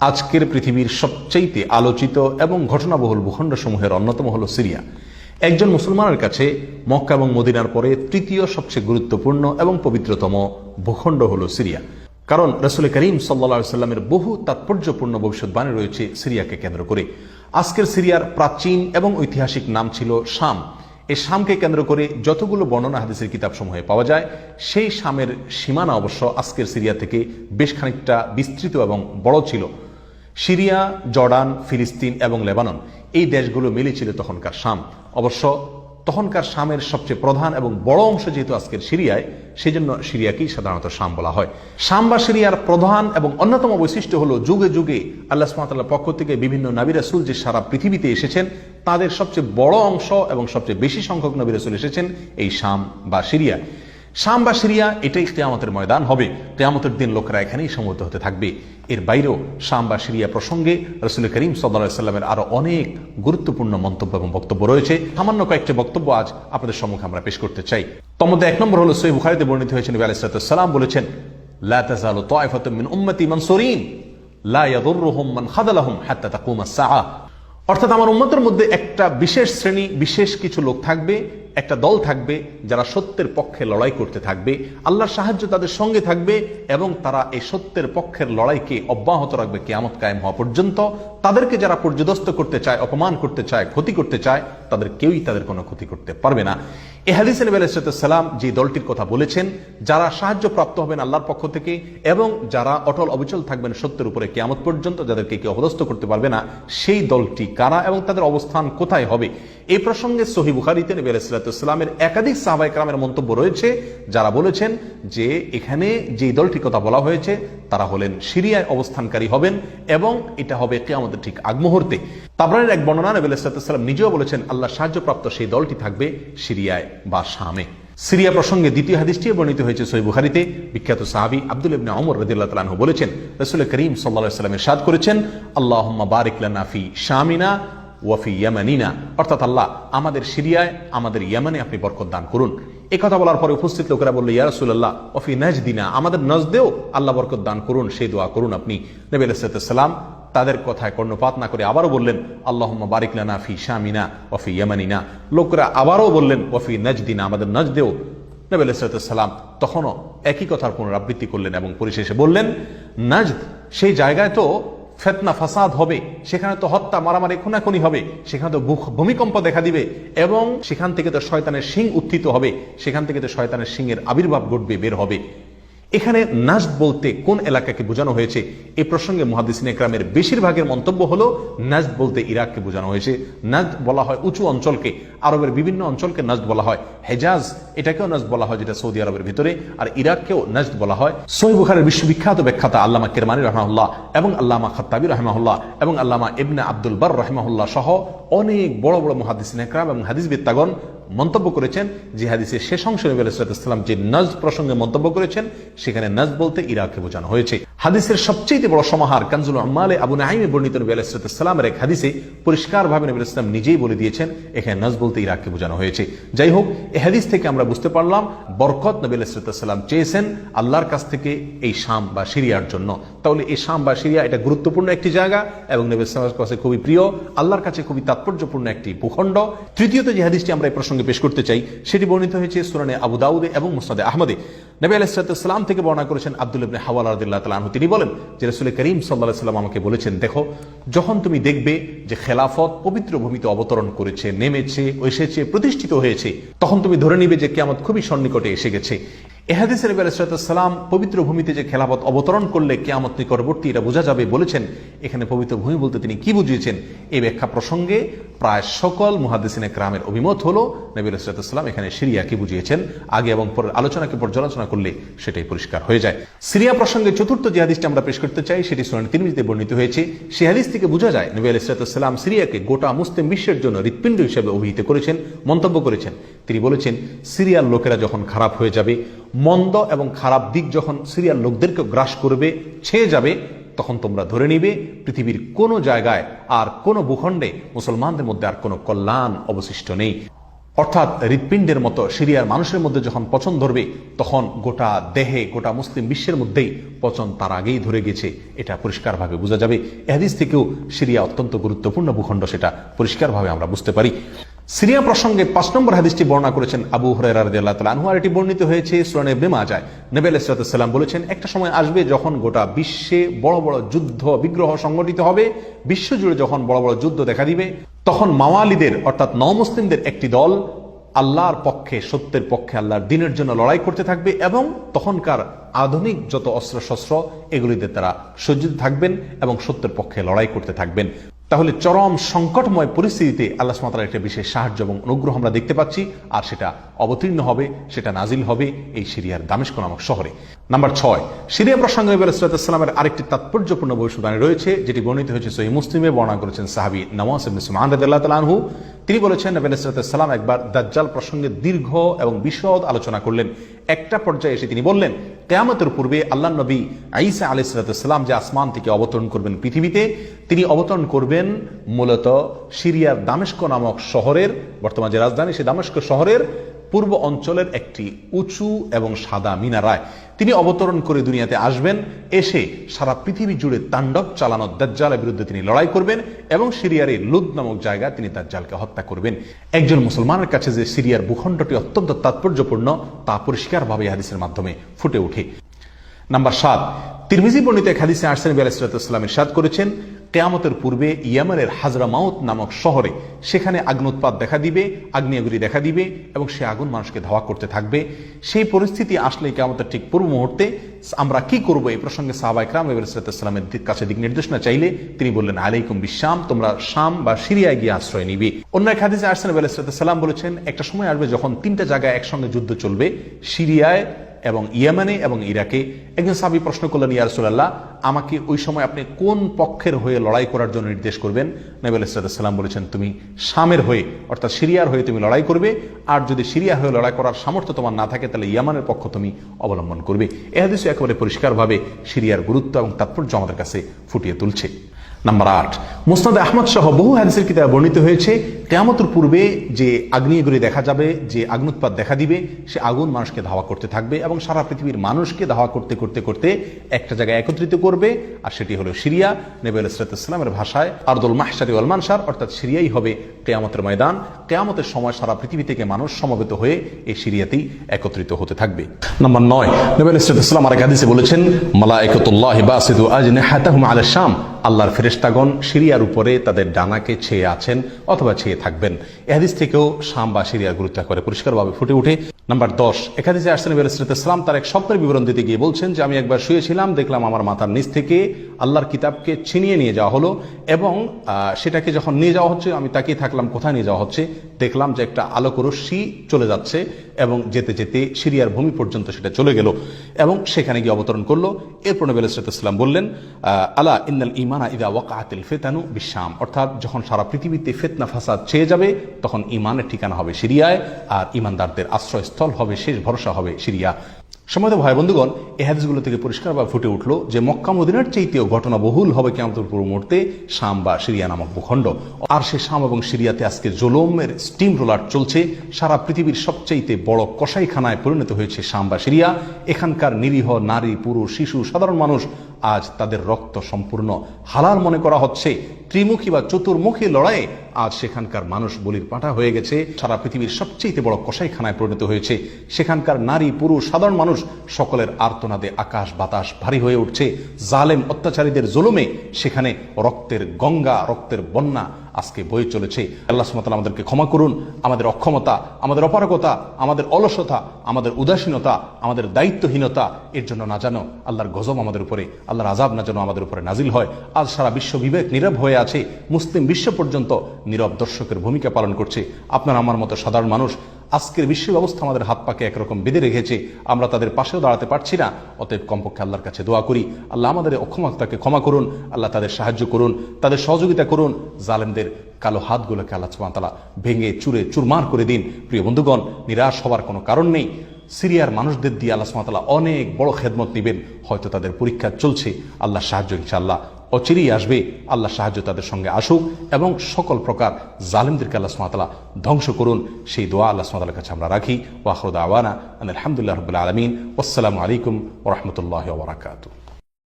আজকের পৃথিবীর সবচেয়ে আলোচিত এবং ঘটনাবহুল ভূখণ্ডসমূহের অন্যতম হলো সিরিয়া। একজন মুসলমানের কাছে মক্কা এবং মদিনার পরে তৃতীয় সবচেয়ে গুরুত্বপূর্ণ এবং পবিত্রতম ভূখণ্ড হলো সিরিয়া। কারণ রাসূল করিম সাল্লাল্লাহু আলাইহি ওয়াসাল্লামের বহু তাৎপর্যপূর্ণ ভবিষ্যৎবাণী রয়েছে সিরিয়াকে কেন্দ্র করে। আজকের সিরিয়ার প্রাচীন এবং ঐতিহাসিক নাম ছিল শাম। এই শামকে কেন্দ্র করে যতগুলো বর্ণনা হাদিসের কিতাবসমূহে পাওয়া যায়, সেই শামের সীমানা অবশ্য আজকের সিরিয়া থেকে বেশ খানিকটা বিস্তৃত এবং বড় ছিল। সিরিয়া, জর্ডান, ফিলিস্তিন এবং লেবানন এই দেশগুলো মিলে ছিল তখনকার শাম। অবশ্য তখনকার শামের সবচেয়ে প্রধান এবং বড় অংশ যেহেতু আজকের সিরিয়ায়, সেই জন্য সিরিয়াকেই সাধারণত শাম বলা হয়। শাম বা সিরিয়ার প্রধান এবং অন্যতম বৈশিষ্ট্য হলো যুগে যুগে আল্লাহ সুবহানাহু ওয়া তাআলার পক্ষ থেকে বিভিন্ন নবী রাসূল যে সারা পৃথিবীতে এসেছেন, তাদের সবচেয়ে বড় অংশ এবং সবচেয়ে বেশি সংখ্যক নবী রাসূল এসেছেন এই শাম বা সিরিয়া। শাম বা সিরিয়া এটাই কিয়ামতের ময়দান হবে। কিয়ামতের দিন লোকেরা এখানেই সমবেত হতে থাকবে। এর বাইরেও শাম বা সিরিয়া প্রসঙ্গে রাসূল করিম সাল্লাল্লাহু আলাইহি ওয়াসাল্লামের আরো অনেক গুরুত্বপূর্ণ মন্তব্য এবং বক্তব্য রয়েছে। সামান্য কয়েকটি বক্তব্য আজ আপনাদের সম্মুখে আমরা পেশ করতে চাই। তার মধ্যে এক নম্বর হলো সহিহ বুখারীতে বর্ণিত হয়েছে, নবী আলাইহিস সালাতু ওয়াস সালাম বলেছেন, লা তাযালু তায়ফাতুম মিন উম্মতি মানসুরিন লা ইয়াদুররুহুম মান খাযালাহুম হাত্তা তাকুমাস সাআ। অর্থাৎ আমার উম্মতের মধ্যে একটা বিশেষ শ্রেণী, বিশেষ কিছু লোক থাকবে, একটা দল থাকবে যারা সত্যের পক্ষে লড়াই করতে থাকবে, আল্লাহর সাহায্য তাদের সঙ্গে থাকবে এবং তারা এই সত্যের পক্ষের লড়াইকে অব্যাহত রাখবে কিয়ামত কায়েম হওয়া পর্যন্ত। তাদেরকে যারা পর্যদস্ত করতে চায়, অপমান করতে চায়, ক্ষতি করতে চায়, তাদের কেউই তাদের কোনো ক্ষতি করতে পারবে না। এই হাদিসে নবী আলাইহিস সালাম যে দলটির কথা বলেছেন, যারা সাহায্য প্রাপ্ত হবেন আল্লাহর পক্ষ থেকে এবং যারা অটল অবিচল থাকবেন সত্যের উপরে কিয়ামত পর্যন্ত, যাদেরকে কেউ অপদস্থ করতে পারবে না, সেই দলটি কারা এবং তাদের অবস্থান কোথায় হবে, এই প্রসঙ্গে সহিহ বুখারীতে নবী আলাইহিস সালামের একাধিক সাহাবায়ে কেরামের মন্তব্য রয়েছে, যারা বলেছেন যে এখানে যে দলটির কথা বলা হয়েছে তারা হলেন সিরিয়ায় অবস্থানকারী হবেন এবং এটা হবে কিয়ামতের ঠিক আগ মুহূর্তে। তাবরানীর এক বর্ণনা, নবী আলাইহিস সালাম নিজেও বলেছেন আল্লাহর সাহায্যপ্রাপ্ত সেই দলটি থাকবে সিরিয়ায় বা শামে। সিরিয়া প্রসঙ্গে দ্বিতীয় হাদিসটি বর্ণিত হয়েছে সহিহ বুখারীতে। বিখ্যাত সাহাবী আব্দুল্লাহ ইবনে ওমর রাদিয়াল্লাহু তাআলা আনহু বলেছেন, রাসূল করিম সাল্লাল্লাহু আলাইহি ওয়াসাল্লাম ইরশাদ করেছেন, আল্লাহুম্মা বারিক লানা ফি শামিনা ওয়া ফি ইয়ামানিনা। অর্থাৎ আল্লাহ আমাদের সিরিয়ায়, আমাদের ইয়ামানে আপনি বরকত দান করুন। এই কথা বলার পরে উপস্থিত লোকেরা বলল, ইয়া রাসূলুল্লাহ ওয়া ফি নাজদিনা, আমাদের নজদেও আল্লাহ বরকত দান করুন, সেই দোয়া করুন আপনি। নবী আলাইহিস সালাম তাদের কথায় কর্ণপাত না করে আবারও বললেন, আল্লাহুম্মা বারিক লানা ফি শামিনা ওয়া ফি ইয়ামানিনা। লোকেরা আবারও বললেন, ওয়া ফি নাজদিনা, আমাদের নজদেও। নবী আলাইহিস সালাম তখনও একই কথার পুনরাবৃত্তি করলেন এবং পরিশেষে বললেন, নাজদ সেই জায়গায় তো ফিতনা ফাসাদ হবে, সেখানে তো হত্যা, মারামারি, খুনাখুনি হবে, সেখানে তো ভূমিকম্প দেখা দিবে এবং সেখান থেকে তো শয়তানের শিং উত্থিত হবে, সেখান থেকে তো শয়তানের শিংয়ের আবির্ভাব ঘটবে, বের হবে। এখানে নাজদ বলতে কোন এলাকাকে বোঝানো হয়েছে, এই প্রসঙ্গে মুহাদ্দিসিনে কেরামের বেশিরভাগের মন্তব্য হলো নাজদ বলতে ইরাককে বোঝানো হয়েছে। নাজদ বলা হয় উঁচু অঞ্চলকে, আরবের বিভিন্ন অঞ্চলকে নাজদ বলা হয়। হেজাজ এটাকেও নাজদ বলা হয়, যেটা সৌদি আরবের ভিতরে, আর ইরাককেও নাজদ বলা হয়। সহিহ বুখারীর বিশ্ববিখ্যাত ব্যাখ্যাতা আল্লামা কিরমানী রাহিমাহুল্লাহ এবং আল্লামা খাত্তাবী রাহিমাহুল্লাহ এবং আল্লামা ইবনে আব্দুল বার রাহিমাহুল্লাহ সহ অনেক বড় বড় মুহাদ্দিসিনে কেরাম এবং হাদিসবিদগণ মন্তব্য করেছেন যে হাদিসের শেষ অংশে নবী আলাইহিস সালাম যে নাজদ প্রসঙ্গে মন্তব্য করেছেন, সেখানে নাজদ বলতে ইরাককে বোঝানো হয়েছে। হাদিসের সবচেয়ে বড় সমাহার কানজুল উম্মালে আবু নাঈমে বর্ণিত নবী আলাইহিস সালামের এক হাদিসে পরিষ্কারভাবে নবী আলাইহিস সালাম নিজেই বলে দিয়েছেন এখানে নাজদ বলতে ইরাককে বোঝানো হয়েছে। যাই হোক, এই হাদিস থেকে আমরা বুঝতে পারলাম বরকত নবী আলাইহিস সালাম চেয়েছেন আল্লাহর কাছ থেকে এই শাম বা সিরিয়ার জন্য। তাহলে এই শাম বা সিরিয়া এটা গুরুত্বপূর্ণ একটি জায়গা এবং নবী সাল্লাল্লাহু আলাইহি ওয়াসাল্লামের কাছে খুবই প্রিয়, আল্লাহর কাছে খুবই তাৎপর্যপূর্ণ একটি ভূখণ্ড। তৃতীয়ত যে হাদিসটি আমরা এই প্রসঙ্গে পেশ করতে চাই, সেটি বর্ণিত হয়েছে সুনানে আবু দাউদে এবং মুসনাদে আহমদে। নবী আলাইহিস সালাম থেকে বর্ণনা করেছেন আব্দুল্লাহ ইবনে হাওয়ালা রাদিয়াল্লাহু তাআলা আনহু, তিনি বলেন যে রাসূল করিম সাল্লাল্লাহু আলাইহি ওয়াসাল্লাম আমাকে বলেছেন, দেখো যখন তুমি দেখবে যে খেলাফত পবিত্র ভূমিতে অবতরণ করেছে, নেমেছে, এসেছে, প্রতিষ্ঠিত হয়েছে, তখন তুমি ধরে নিবে যে কিয়ামত খুবই সন্নিকটে এসে গেছে। এই হাদিসে নবী আলাইহিস সালাম পবিত্র ভূমিতে যে খেলাফত অবতরণ করলে কিয়ামত নিকটবর্তী এটা বোঝা যাবে বলেছেন। এখানে পবিত্র ভূমি বলতে তিনি কি বুঝিয়েছেন, এই ব্যাখ্যা প্রসঙ্গে প্রায় সকল মুহাদ্দিসিনে কেরামের অভিমত হলো নবী আলাইহিস সালাম এখানে সিরিয়াকে বুঝিয়েছেন। আগে এবং পরের আলোচনাকে পর্যালোচনা করলে সেটাই পরিষ্কার হয়ে যায়। সিরিয়া প্রসঙ্গে চতুর্থ যে হাদিসটি আমরা পেশ করতে চাই, সেটি সুনান তিরমিজিতে বর্ণিত হয়েছে। সেই হাদিস থেকে বোঝা যায় নবী আলাইহিস সালাম সিরিয়াকে গোটা মুসলিম বিশ্বের জন্য হৃৎপিণ্ড হিসেবে অভিহিত করেছেন, মন্তব্য করেছেন। তিনি বলেছেন, সিরিয়ার লোকেরা যখন খারাপ হয়ে যাবে, মন্দ এবং খারাপ দিক যখন সিরিয়ার লোকদেরকে গ্রাস করবে, ছেয়ে যাবে, তখন তোমরা ধরে নিবে পৃথিবীর কোনো জায়গায় আর কোনো ভূখণ্ডে মুসলমানদের মধ্যে আর কোনো কল্যাণ অবশিষ্ট নেই। অর্থাৎ হৃৎপিণ্ডের মতো সিরিয়ার মানুষের মধ্যে যখন পচন ধরবে তখন গোটা দেহে, গোটা মুসলিম বিশ্বের মধ্যেই পচন তার আগেই ধরে গেছে, এটা পরিষ্কারভাবে বোঝা যাবে। এ হাদিস থেকেও সিরিয়া অত্যন্ত গুরুত্বপূর্ণ ভূখণ্ড, সেটা পরিষ্কারভাবে আমরা বুঝতে পারি। সিরিয়া প্রসঙ্গে 5 নম্বর হাদিসটি বর্ণনা করেছেন আবু হুরায়রা রাদিয়াল্লাহু তাআলা আনহু, আর এটি বর্ণিত হয়েছে সুনান ইবনে মাজায়। নবী আলাইহিস সালাম বলেছেন, একটা সময় আসবে যখন গোটা বিশ্বে বড় বড় যুদ্ধ বিগ্রহ সংগঠিত হবে, বিশ্বজুড়ে যখন বড় বড় যুদ্ধ দেখা দিবে, তখন মাওয়ালিদের অর্থাৎ নওমুসলিমদের একটি দল আল্লাহর পক্ষে, সত্যের পক্ষে, আল্লাহর দ্বীনের জন্য লড়াই করতে থাকবে এবং তখনকার আধুনিক যত অস্ত্র শস্ত্র এগুলিতে তারা সজ্জিত থাকবেন এবং সত্যের পক্ষে লড়াই করতে থাকবেন। তাহলে চরম সংকটময় পরিস্থিতিতে আল্লাহ সুবহানাহু ওয়া তাআলার একটা বিশেষ সাহায্য এবং অনুগ্রহ আমরা দেখতে পাচ্ছি, আর সেটা অবতীর্ণ হবে, সেটা নাজিল হবে এই সিরিয়ার দামেস্ক নামক শহরে। নাম্বার 6, সিরিয়া প্রসঙ্গে নবী আলাইহিস সালামের আরেকটি তাৎপর্যপূর্ণ ভবিষ্যদ্বাণী রয়েছে, যেটি বর্ণিত হয়েছে সহিহ মুসলিমে। বর্ণনা করেছেন সাহাবী নওয়াস ইবনে সুমাআন রাদিয়াল্লাহু তাআলা আনহু। তিনি বলেছেন, নবী আলাইহিস সালাম একবার দাজ্জাল প্রসঙ্গে দীর্ঘ এবং বিশদ আলোচনা করলেন। একটা পর্যায়ে এসে তিনি বললেন, কিয়ামতের পূর্বে আল্লাহর নবী ঈসা আলাইহিস সালাম যে আসমান থেকে অবতরণ করবেন পৃথিবীতে, তিনি অবতরণ করবেন মূলত সিরিয়ার দামেস্ক নামক শহরের, বর্তমান যে রাজধানী সেই দামেস্ক শহরের পূর্ব অঞ্চলের একটি উঁচু এবং সাদা মিনারায় তিনি অবতরণ করে দুনিয়াতে আসবেন। এসে সারা পৃথিবী জুড়ে তাণ্ডব চালানো দাজ্জালের বিরুদ্ধে তিনি লড়াই করবেন এবং সিরিয়ার এই লুদ নামক জায়গায় তিনি দাজ্জালকে হত্যা করবেন। একজন মুসলমানের কাছে যে সিরিয়ার ভূখণ্ডটি অত্যন্ত তাৎপর্যপূর্ণ তা পরিষ্কারভাবে হাদিসের মাধ্যমে ফুটে ওঠে। নাম্বার 7, তিরমিজি বর্ণিত এক হাদিসে আসছেন, নবী আলাইহিস সালাম ইরশাদ করেছেন, কিয়ামতের পূর্বে ইয়েমেনের হাজরামাউত নামক শহরে সেখানে আগ্নোৎপাত দেখা দিবে, আগ্নেয়গিরি দেখা দিবে এবং সে আগুন মানুষকে ধাওয়া করতে থাকবে। সেই পরিস্থিতি আসলে কিয়ামতের ঠিক পূর্ব মুহূর্তে আমরা কি করব, এই প্রসঙ্গে সাহাবায়ে কেরাম নবী আলাইহিস সালামের কাছে দিক নির্দেশনা চাইলে তিনি বললেন, আলাইকুম বিশাম, তোমরা শাম বা সিরিয়ায় গিয়ে আশ্রয় নিবে। অন্য এক হাদিসে আসছেন, নবী আলাইহিস সালাম বলেছেন, একটা সময় আসবে যখন 3টা জায়গায় একসঙ্গে যুদ্ধ চলবে, সিরিয়ায় এবং ইয়েমেনে এবং ইরাকে। একজন সাহাবী প্রশ্ন করলেন, ইয়া রাসূলুল্লাহ, আমাকে ওই সময় আপনি কোন পক্ষের হয়ে লড়াই করার জন্য নির্দেশ করবেন? নবী আলাইহিস সালাম বলেছেন, তুমি শামের হয়ে অর্থাৎ সিরিয়ার হয়ে তুমি লড়াই করবে, আর যদি সিরিয়া হয়ে লড়াই করার সামর্থ্য তোমার না থাকে তাহলে ইয়ামানের পক্ষ তুমি অবলম্বন করবে। এই হাদিসে একেবারে পরিষ্কারভাবে সিরিয়ার গুরুত্ব এবং তাৎপর্য আমাদের কাছে ফুটিয়ে তুলছে। নাম্বার 8, মুসনাদে আহমদ সহ বহু হাদিসের কিতাবে বর্ণিত হয়েছে, কিয়ামতের পূর্বে যে আগ্নেয়গিরি দেখা যাবে, যে আগ্নোৎপাত দেখা দিবে, সে আগুন মানুষকে ধাওয়া করতে থাকবে এবং সারা পৃথিবীর মানুষকে ধাওয়া করতে করতে করতে একটা জায়গায় একত্রিত করবে, আর সেটি হলো সিরিয়া। নবী আলাইহিস সালামের ভাষায় আরদুল মাহশারি ওয়াল মানশার, অর্থাৎ সিরিয়াই হবে কিয়ামতের ময়দান। কিয়ামতের সময় সারা পৃথিবী থেকে মানুষ সমবেত হয়ে এই সিরিয়াতেই একত্রিত হতে থাকবে। নাম্বার 9, নবী আলাইহিস সালাম আরেক হাদিসে বলেছেন, মালায়েকাতুল্লাহি বাসিতু আজনিহাতাহুম আলা শাম, আল্লাহর ফেরেশতাগণ সিরিয়ার উপরে তাদের ডানাকে ছেয়ে আছেন অথবা ছেয়ে থাকবেন। এই হাদিস থেকেও শাম বা সিরিয়ার গুরুত্ব করে পরিষ্কারভাবে ফুটে ওঠে। নাম্বার 10, এক হাদিসে আসছেন, নবী আলাইহিস সালাম তার এক স্বপ্নের বিবরণ দিতে গিয়ে বলছেন যে, আমি একবার শুয়েছিলাম, দেখলাম আমার মাথার নিচ থেকে আল্লাহর কিতাবকে ছিনিয়ে নিয়ে যাওয়া হলো এবং সেটাকে যখন নিয়ে যাওয়া হচ্ছে আমি তাকিয়ে থাকলাম কোথায় নিয়ে যাওয়া হচ্ছে। দেখলাম যে একটা আলোক রশ্মি চলে যাচ্ছে এবং যেতে যেতে সিরিয়ার ভূমি পর্যন্ত সেটা চলে গেল এবং সেখানে গিয়ে অবতরণ করলো। এরপর নবী আলাইহিস সালাম বললেন, আলা ইন্নাল ঈমানা ইযা ওয়াকাআতিল ফিতানু বিশাম, অর্থাৎ যখন সারা পৃথিবীতে ফিতনা ফাসাদ ছেয়ে যাবে তখন ঈমানের ঠিকানা হবে সিরিয়ায়, আর ঈমানদারদের আশ্রয়স্থল হবে, শেষ ভরসা হবে সিরিয়া। সম্মানিত ভাই বন্ধুগণ, এই হাদিসগুলো থেকে পরিষ্কারভাবে ফুটে উঠলো যে মক্কা মদিনার চাইতেও ঘটনাবহুল হবে কিয়ামতের পূর্ব মুহূর্তে শাম বা সিরিয়া নামক ভূখণ্ড। আর সে শাম এবং সিরিয়াতে আজকে জুলুমের স্টিম রোলার চলছে। সারা পৃথিবীর সবচাইতে বড় কসাইখানায় পরিণত হয়েছে শাম বা সিরিয়া। এখানকার নিরীহ নারী, পুরুষ, শিশু, সাধারণ মানুষ আজ তাদের রক্ত সম্পূর্ণ হালাল মনে করা হচ্ছে। ত্রিমুখী বা চতুর্মুখী লড়াইয়ে আজ সেখানকার মানুষ বলির পাঁঠা হয়ে গেছে। সারা পৃথিবীর সবচেয়ে বড় কসাইখানায় পরিণত হয়েছে। সেখানকার নারী, পুরুষ, সাধারণ মানুষ সকলের আর্তনাদে আকাশ বাতাস ভারী হয়ে উঠছে। জালেম অত্যাচারীদের জুলুমে সেখানে রক্তের গঙ্গা, রক্তের বন্যা আজকে বয়ে চলেছে। আল্লাহ সুবহানাহু ওয়া তাআলা আমাদেরকে ক্ষমা করুন। আমাদের অক্ষমতা, আমাদের অপারগতা, আমাদের অলসতা, আমাদের উদাসীনতা, আমাদের দায়িত্বহীনতা এর জন্য না জানো আল্লাহর গজব আমাদের উপরে, আল্লাহর আযাব না যেন আমাদের উপরে নাজিল হয়। আজ সারা বিশ্ব বিবেক নীরব হয়ে আছে, মুসলিম বিশ্ব পর্যন্ত নীরব দর্শকের ভূমিকা পালন করছে। আপনার আমার মতো সাধারণ মানুষ আজকের বিশ্ব ব্যবস্থা আমাদের হাত পাকে একরকম বেঁধে রেখেছে, আমরা তাদের পাশেও দাঁড়াতে পারছি না। অতএব কমপক্ষে আল্লাহর কাছে দোয়া করি, আল্লাহ আমাদের অক্ষমতাকে ক্ষমা করুন, আল্লাহ তাদের সাহায্য করুন, তাদের সহযোগিতা করুন। জালেমদের কালো হাতগুলোকে আল্লাহ সুবহানাহু ওয়া তাআলা ভেঙে চুরে চুরমার করে দিন। প্রিয় বন্ধুগণ, নিরাশ হওয়ার কোনো কারণ নেই। সিরিয়ার মানুষদের দিয়ে আল্লাহ সুবহানাহু ওয়া তাআলা অনেক বড় খেদমত নেবেন। হয়তো তাদের পরীক্ষা চলছে, আল্লাহর সাহায্য ইনশাআল্লাহ অচিরেই আসবে। আল্লাহ সাহায্য তাদের সঙ্গে আসুক এবং সকল প্রকার জালিমদেরকে আল্লাহ সুবহানাহু ওয়া তাআলা ধ্বংস করুন, সেই দোয়া আল্লাহ সুবহানাহু ওয়া তাআলার কাছে আমরা রাখি। ওয়া আখিরু দাওয়ানা আলহামদুলিল্লাহি রাব্বিল আলামিন। ওয়াসসালামু আলাইকুম ওয়া রাহমাতুল্লাহি ওয়া বারাকাতুহু।